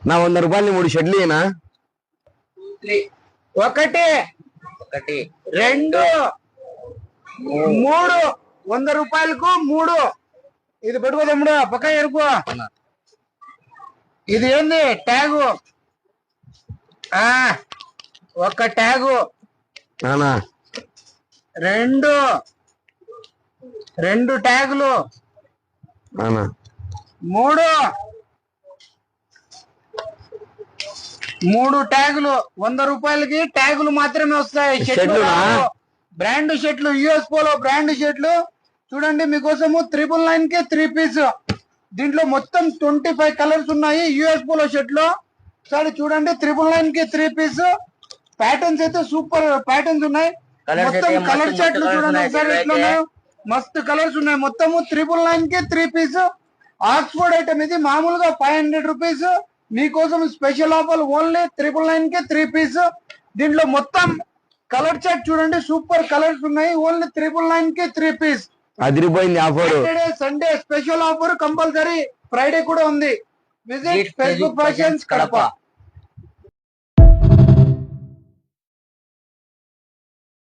నా 100 రూపాయలు 3 షర్ట్లు ఇయ్యనా? ఒకటి ఒకటి 2 3 100 రూపాయలకు 3. ఇది పెట్టుకో తమ్ముడు, పక్క ఎరుపు. ఇది ఏంది ట్యాగు? ఒక ట్యాగు నానా. 2 ట్యాగులు నానా. 3 ట్యాగులు. 100 రూపాయలకి ట్యాగులు మాత్రమే వస్తాయి. షర్ట్లు, బ్రాండ్ షర్ట్లు, యుఎస్ పోలో బ్రాండ్ షర్ట్లు. చూడండి మీకోసము 999 కి 3 పీస్. దీంట్లో మొత్తం 25 కలర్స్ ఉన్నాయి యుఎస్ పోలో షర్ట్ లో. సరే చూడండి 999 కి 3 పీస్. ప్యాటర్న్స్ అయితే సూపర్ ప్యాటర్న్స్ ఉన్నాయి. మొత్తం కలర్ షర్ట్లు చూడండి ఒకసారి ఎట్లా ఉన్నాయి. మస్తు కలర్స్ ఉన్నాయి. మొత్తము 999 కి 3 పీస్. ఆక్స్ఫోర్డ్ ఐటమ్ ఇది. మామూలుగా 500 రూపీస్. మీకోసం స్పెషల్ ఆఫర్ ఓన్లీ 999 కి 3 పీస్. దీంట్లో మొత్తం కలర్ చార్ట్ చూడండి, సూపర్ కలర్స్ ఉన్నాయి. ఓన్లీ 999 కి 3 పీస్. అదిరిపోయింది offer. Sunday special offer compulsory. Friday కూడా ఉంది. Visit Facebook fashions Kadapa.